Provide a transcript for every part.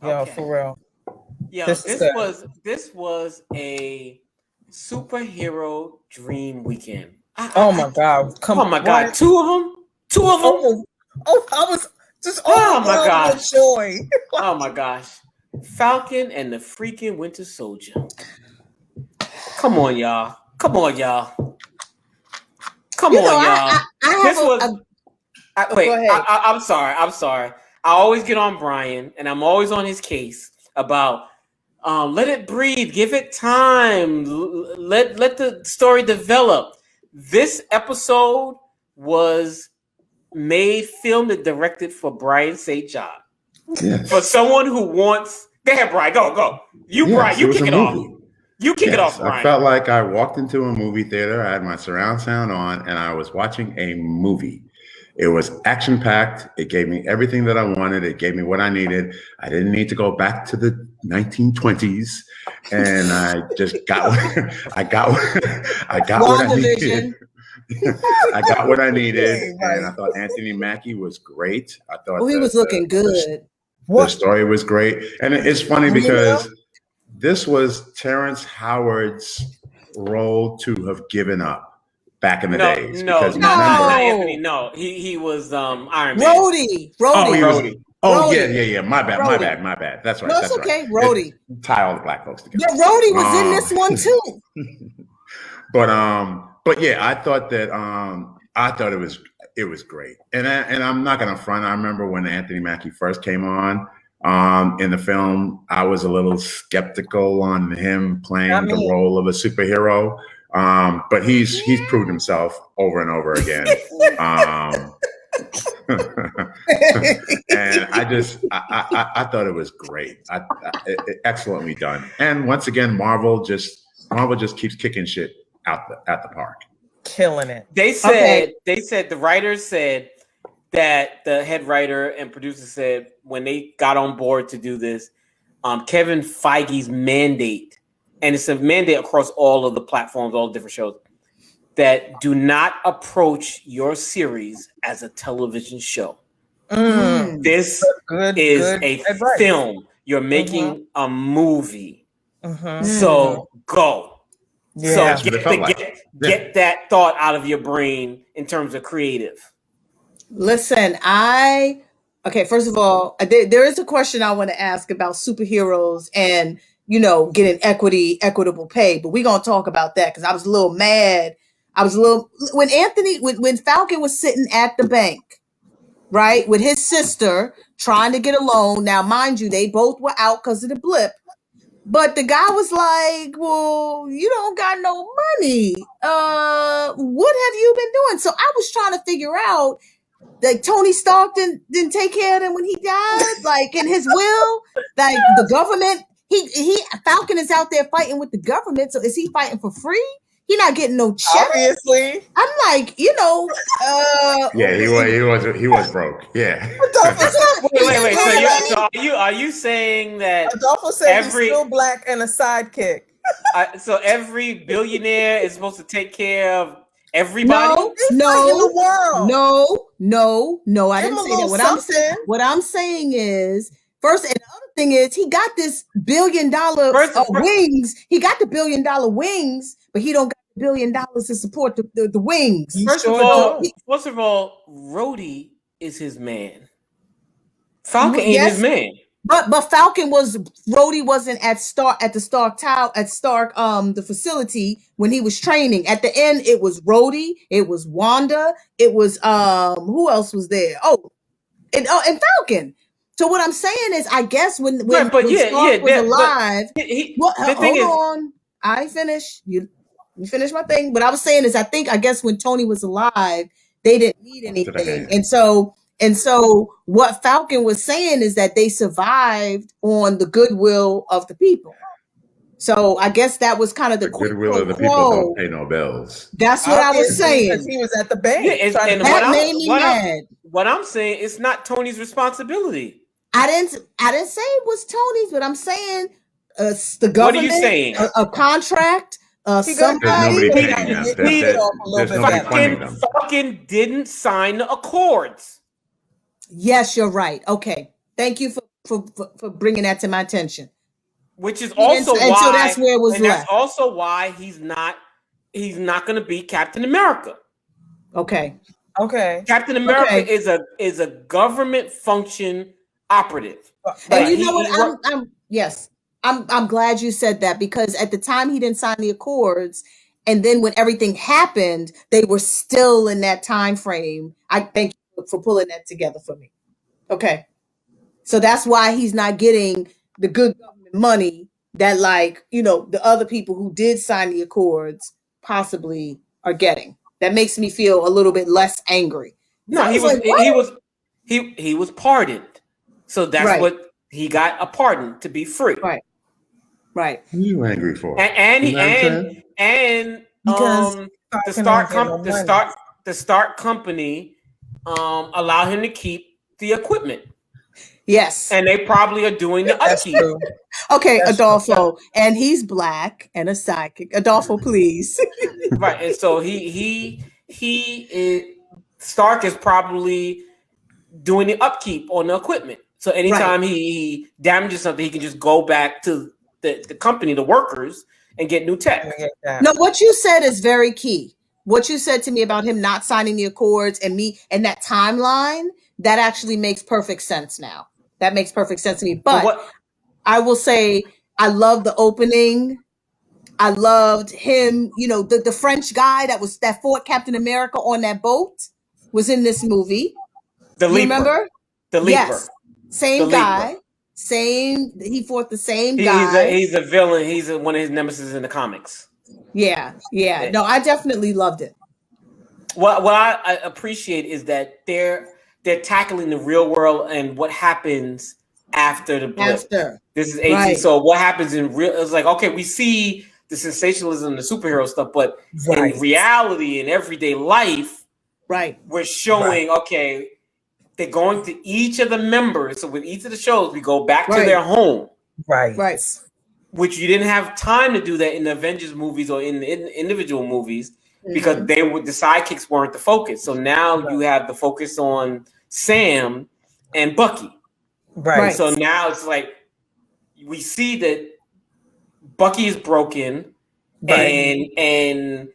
Yo, for real. Yeah, this was a superhero dream weekend. Oh my God! Oh my God! Two of them. Oh, I was just overwhelmed with joy. Oh my gosh! Falcon and the freaking Winter Soldier. Come on, y'all! Come on, y'all! Come on, y'all! Wait. I'm sorry. I always get on Brian, and I'm always on his case about let it breathe, give it time, let the story develop. This episode was made, filmed, and directed for Brian St. John. Yes. For someone who wants, go ahead, Brian, go. Brian, you kick it off. You kick it off, Brian. I felt like I walked into a movie theater. I had my surround sound on, and I was watching a movie. It was action-packed. It gave me everything that I wanted. It gave me what I needed. I didn't need to go back to the 1920s, and I just got I got what I needed. I got what I needed, and I thought Anthony Mackie was great. I thought he was looking good. The story was great, and it's funny because this was Terrence Howard's role to have given up. Back in the days. No, Anthony. No, he was Iron Man. Rhodey. Oh, yeah. My bad. That's right. No, it's okay. Rhodey. Tie all the black folks together. Yeah, Rhodey was in this one too. But yeah, I thought it was great, and I'm not gonna front. I remember when Anthony Mackie first came on in the film, I was a little skeptical on him playing the role of a superhero. But he's proved himself over and over again. And I thought it was great. Excellently done. And once again, Marvel just keeps kicking shit at the park. Killing it. They said the writers said that the head writer and producer said when they got on board to do this, Kevin Feige's mandate, and it's a mandate across all of the platforms, all the different shows, that do not approach your series as a television show. This is a film. You're making a movie. So go. Yeah. So get that thought out of your brain in terms of creative. Listen, first of all, there is a question I want to ask about superheroes and getting equitable pay, but we're going to talk about that because I was a little mad. When Falcon was sitting at the bank, right, with his sister trying to get a loan. Now, mind you, they both were out because of the blip, but the guy was like, well, you don't got no money. What have you been doing? So I was trying to figure out, like, Tony Stark didn't take care of him when he died, like in his will, like the government. Falcon is out there fighting with the government. So is he fighting for free? He not getting no check. Obviously. I'm like, yeah, he was broke. Yeah. Wait. So are you saying that Adolfo said he's still black and a sidekick? So every billionaire is supposed to take care of everybody? No, in the world. No, I didn't say that. What I'm saying is, first, and the other thing is, he got this $1 billion wings. He got the $1 billion wings, but he don't got $1 billion to support the wings. First of all, Rhodey is his man. Falcon ain't his man. But Rhodey wasn't at the Stark Tower, the facility when he was training. At the end, it was Rhodey, it was Wanda, it was who else was there? And Falcon. So what I'm saying is, I guess when Stark was alive, I finished. You finish my thing. What I was saying is, I guess when Tony was alive, they didn't need anything, and so what Falcon was saying is that they survived on the goodwill of the people. So I guess that was kind of the goodwill of the people don't pay no bills. That's what I was saying. Because he was at the bank. That made me mad. What I'm saying, it's not Tony's responsibility. I didn't say it was Tony's, but I'm saying the government. What are you saying? A contract. Somebody. Falcon didn't sign the accords. Yes, you're right. Okay. Thank you for for bringing that to my attention. Which is also and why, so that's where it was and left. that's also why he's not going to be Captain America. Okay. Captain America is a government function operative. And you know what? I'm glad you said that, because at the time he didn't sign the accords, and then when everything happened, they were still in that time frame. I thank you for pulling that together for me. Okay. So that's why he's not getting the good government money that, like, the other people who did sign the accords possibly are getting. That makes me feel a little bit less angry. No, he was pardoned. So that's what he got, a pardon to be free. Right. What are you angry for? And the Stark company allow him to keep the equipment. Yes. And they probably are doing the upkeep. Okay, that's Adolfo. True. And he's black and a sidekick. Adolfo, please. Right. And so he is, Stark is probably doing the upkeep on the equipment. So anytime he damages something, he can just go back to the company, the workers, and get new tech. No, what you said is very key. What you said to me about him not signing the accords and that timeline, that actually makes perfect sense now. That makes perfect sense to me. But I will say, I love the opening. I loved him. The French guy that fought Captain America on that boat was in this movie. The Leaper. Remember? The Leaper. Yes. Same guy. He fought the same guy. He's a villain. He's one of his nemesis in the comics. Yeah. No, I definitely loved it. What I appreciate is that they're tackling the real world and what happens after the blip. This is 18. Right. So what happens in real? It's like, okay, we see the sensationalism, the superhero stuff, but in reality, in everyday life, we're showing okay. They're going to each of the members. So with each of the shows, we go back to their home. Right. Which you didn't have time to do that in the Avengers movies or in the individual movies because the sidekicks weren't the focus. So now you have the focus on Sam and Bucky. Right. So now it's like we see that Bucky is broken and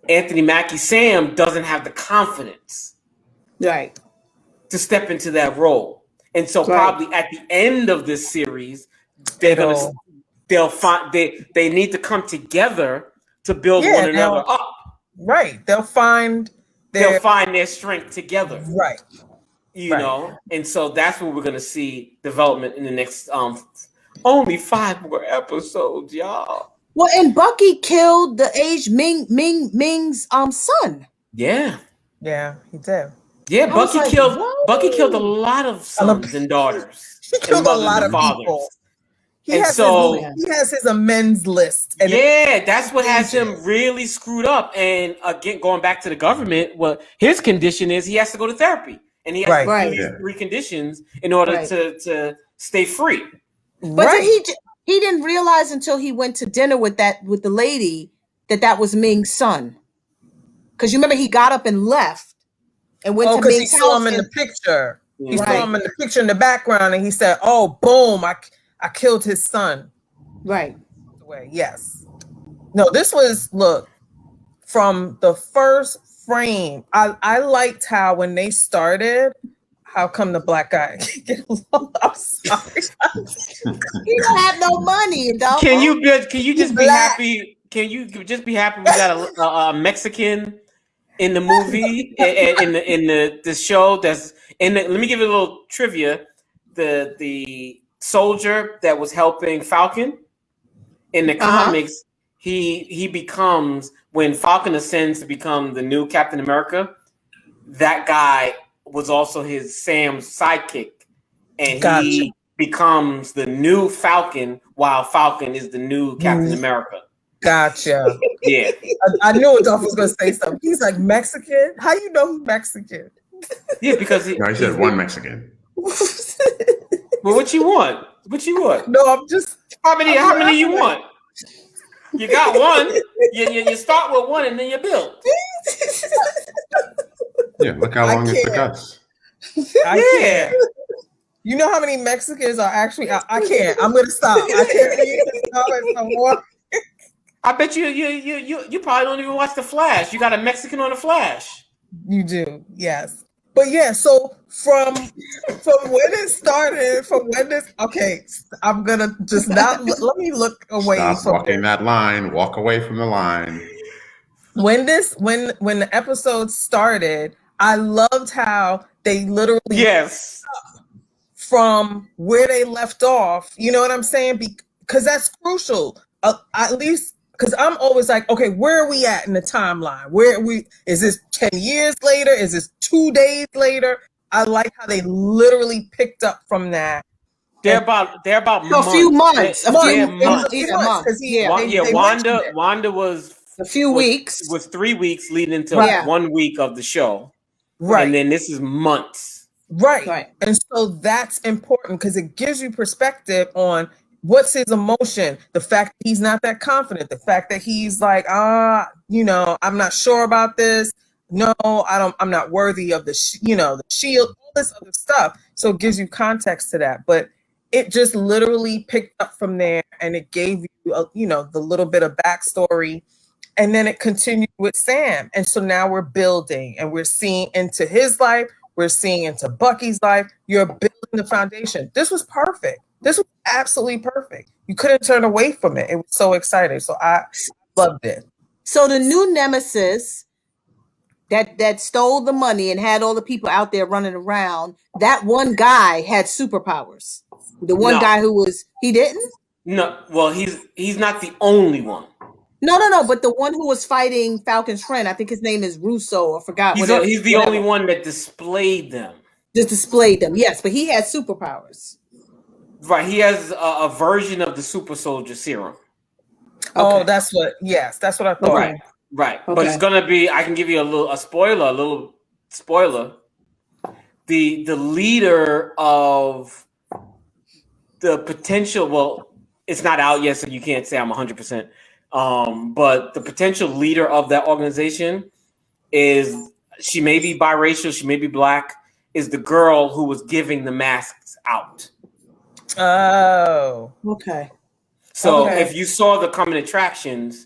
Anthony Mackie Sam doesn't have the confidence. Right. To step into that role. And so probably at the end of this series, they'll find they need to come together to build one another up. Right. They'll find their strength together. Right. You know, and so that's what we're gonna see development in the next only 5 more episodes, y'all. Well, and Bucky killed the aged Ming's son. Yeah. Yeah, he did. Yeah, Bucky killed a lot of sons and daughters. He killed a lot of people. He has his amends list. And that's what has him really screwed up. And again, going back to the government, well, his condition is he has to go to therapy. And he has to do these 3 conditions in order to stay free. But he didn't realize until he went to dinner with the lady that was Ming's son. Because you remember he got up and left. And went to because he saw him in the picture. He saw him in the picture in the background, and he said, "Oh, boom! I killed his son." Right. Yes. No, this was from the first frame. I liked how when they started. How come the black guy get along? I'm sorry. He don't have no money, dog. Can you just be happy? Can you just be happy we got a Mexican in the movie, in the show that's let me give you a little trivia. The soldier that was helping Falcon in the comics, he becomes, when Falcon ascends to become the new Captain America, that guy was also Sam's sidekick. And he becomes the new Falcon while Falcon is the new Captain America. Gotcha. Yeah. I knew Adolfo was going to say something. He's like, Mexican? How you know he's Mexican? Yeah, because he said one Mexican. Well, what you want? No, I'm just... How many you want? You got one. You start with one and then you build. Yeah, look how long it took us. I can't. You know how many Mexicans are actually? I can't. I'm gonna stop. I can't even comment no more. I bet you probably don't even watch The Flash. You got a Mexican on The Flash. You do, yes. But yeah, so from when it started, from when this okay, I'm gonna just not let me look away Stop from walking this. that line. Walk away from the line. When the episode started, I loved how they literally Yes. from where they left off. You know what I'm saying? Because that's crucial. At least because I'm always like, okay, where are we at in the timeline? Is this 10 years later? Is this 2 days later? I like how they literally picked up from that. They're about A few months. They're Months. months. A month. They Wanda mentioned it. Wanda was A few weeks. was 3 weeks leading into Right. 1 week of the show. Right. And then this is months. Right. And so that's important because it gives you perspective on what's his emotion, the fact that he's not that confident, the fact that he's like, I'm not sure about this. No, I'm not worthy of the shield, all this other stuff. So it gives you context to that. But it just literally picked up from there and it gave you, the little bit of backstory. And then it continued with Sam. And so now we're building and we're seeing into his life. We're seeing into Bucky's life. You're building the foundation. This was perfect. This was absolutely perfect. You couldn't turn away from it. It was so exciting. So I loved it. So the new nemesis that stole the money and had all the people out there running around, that one guy had superpowers. The one guy he didn't? No, well, he's not the only one. No, but the one who was fighting Falcon's friend, I think his name is Russo, I forgot. He's the only one that displayed them. Just displayed them, yes, but he had superpowers. Right, he has a version of the super soldier serum. Okay. Oh, that's what I thought. Right. Okay. But it's gonna be, I can give you a little spoiler. The leader of the potential, well, it's not out yet, so you can't say I'm 100%. But the potential leader of that organization she may be biracial, she may be black, is the girl who was giving the masks out. Oh. Okay. So if you saw the coming attractions,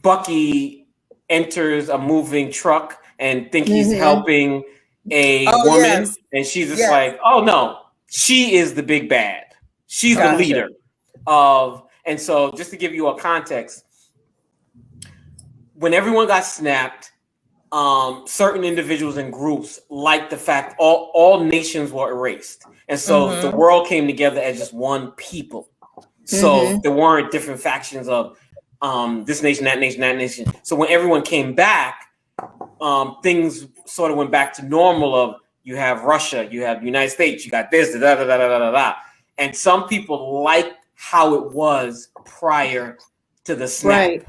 Bucky enters a moving truck and think he's helping a woman, and she's just like, oh no, she is the big bad. She's the leader of. And so, just to give you a context, when everyone got snapped, certain individuals and groups liked the fact all nations were erased. And so the world came together as just one people. So there weren't different factions of this nation, that nation, that nation. So when everyone came back, things sort of went back to normal of you have Russia, you have the United States, you got this, da da da da da da. And some people liked how it was prior to the snap.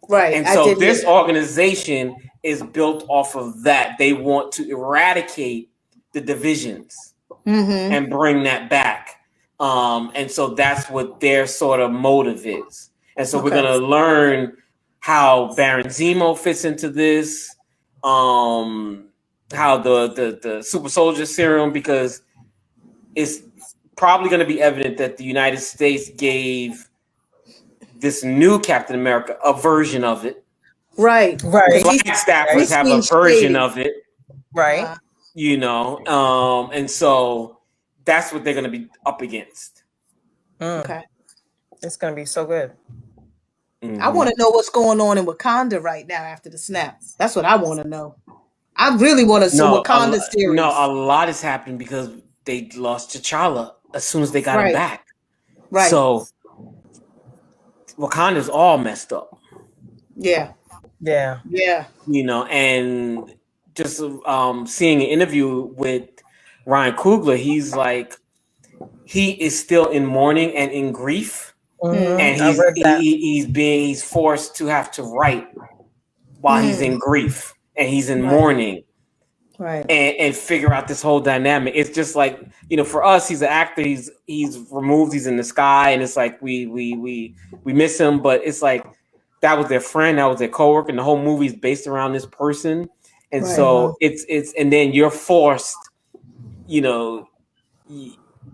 Right. And so this organization is built off of that. They want to eradicate the divisions and bring that back. And so that's what their sort of motive is. And so we're going to learn how Baron Zemo fits into this, how the super soldier serum, because it's probably going to be evident that the United States gave this new Captain America a version of it. Right. Black staffers have a version of it. Right. And so that's what they're going to be up against. Okay. It's going to be so good. I want to know what's going on in Wakanda right now after the snap. That's what I want to know. I really want to see Wakanda series. No, a lot is happening because they lost T'Challa as soon as they got him back. Right. So Wakanda's all messed up. Yeah. And just seeing an interview with Ryan Coogler, he's like, he is still in mourning and in grief, and he's forced to have to write while he's in grief and he's in mourning, and figure out this whole dynamic. It's just like, for us, he's an actor. He's removed. He's in the sky, and it's like we miss him, but it's like that was their friend, that was their coworker, and the whole movie is based around this person, and so it's and then you're forced.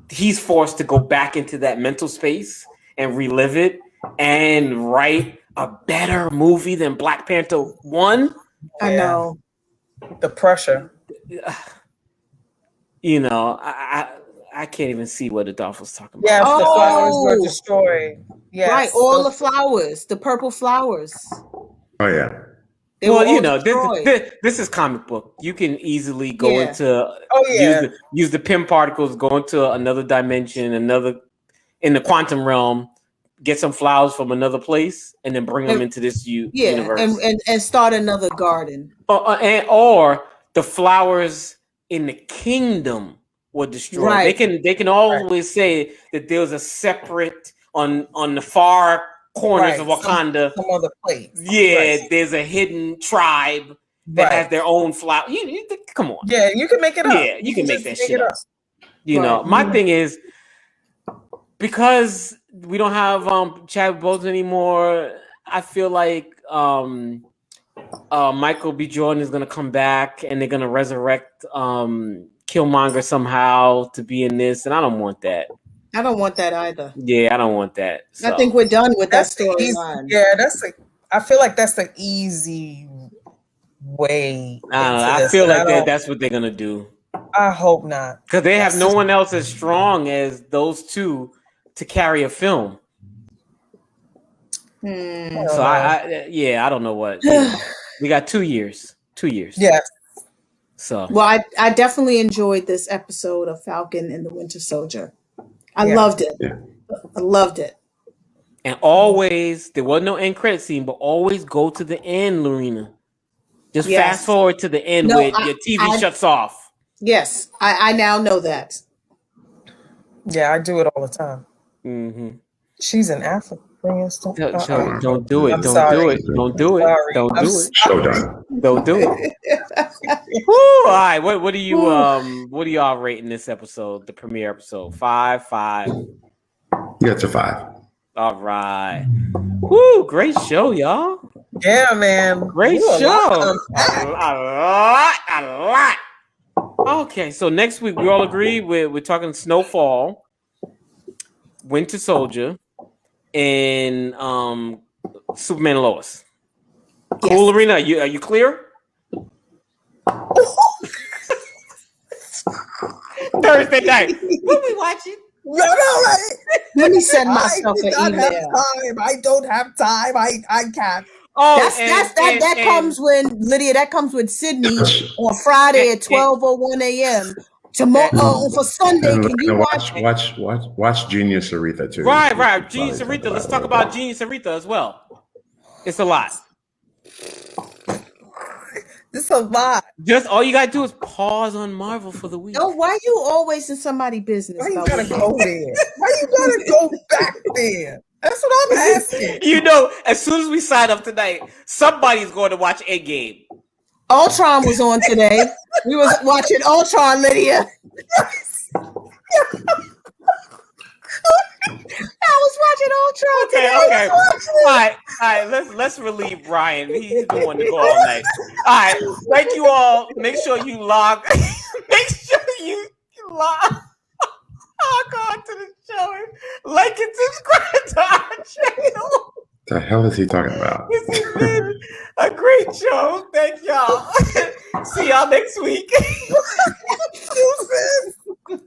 he's forced to go back into that mental space and relive it and write a better movie than Black Panther 1. I know. The pressure. I can't even see what Adolph was talking about. Yes, the flowers were destroyed. Yes. Right, all the flowers, the purple flowers. Oh yeah. They were all destroyed. This is comic book. You can easily go into use the Pym particles, go into another dimension, in the quantum realm, get some flowers from another place, and then bring them into this universe. and start another garden. Or the flowers in the kingdom were destroyed. Right. They can always say that there was a separate on the far corners of Wakanda. Some other place. Yeah, there's a hidden tribe that has their own flower. Come on. Yeah, you can make it up. Yeah, you can make that shit up. My thing is, because we don't have Chadwick Boseman anymore, I feel like Michael B. Jordan is gonna come back and they're gonna resurrect Killmonger somehow to be in this, and I don't want that. I don't want that either. Yeah, I don't want that. So. I think we're done with that storyline. Yeah, I feel like that's the easy way. I feel like that's what they're gonna do. I hope not, because they have no one else as strong as those two to carry a film. So I don't know what. We got 2 years. 2 years. Yes. So I definitely enjoyed this episode of Falcon and the Winter Soldier. I loved it. Yeah. I loved it. And always, there was no end credit scene, but always go to the end, Lorena. Just fast forward to the end where your TV shuts off. Yes, I now know that. Yeah, I do it all the time. Mm-hmm. She's in Africa. Don't do it. Don't do it. Don't do it. Don't do it. Showdown. Don't do it. All right. What are y'all rating this episode, the premiere episode? 5. Yeah, it's a 5. All right. Woo! Great show, y'all. Yeah, man. Great show. A lot. Okay, so next week we all agree we're talking Snowfall, Winter Soldier, and Superman and Lois. Cool, Lorena. Are you clear? Thursday night. What we watching? No, right? Let me send myself an email. I don't have time. I can't. Oh, that comes when Lydia. That comes with Sydney on Friday at 12:01 a.m. Tomorrow for Sunday. Can you watch Genius Aretha too? Right. Genius Aretha. Let's talk about Genius Aretha as well. It's a lot. It's a lot. Just all you gotta do is pause on Marvel for the week. No, why you always in somebody's business? Why you gotta go there? Why you gotta go back there? That's what I'm asking. As soon as we sign up tonight, somebody's going to watch Endgame. Ultron was on today. We was watching Ultron, Lydia. I was watching Ultron today. Okay. All right. Let's relieve Brian. He's the one to go all night. All right. Thank you all. Make sure you log. Make sure you log on to the show and like and subscribe to our channel. The hell is he talking about? This has been a great show. Thank y'all. See y'all next week.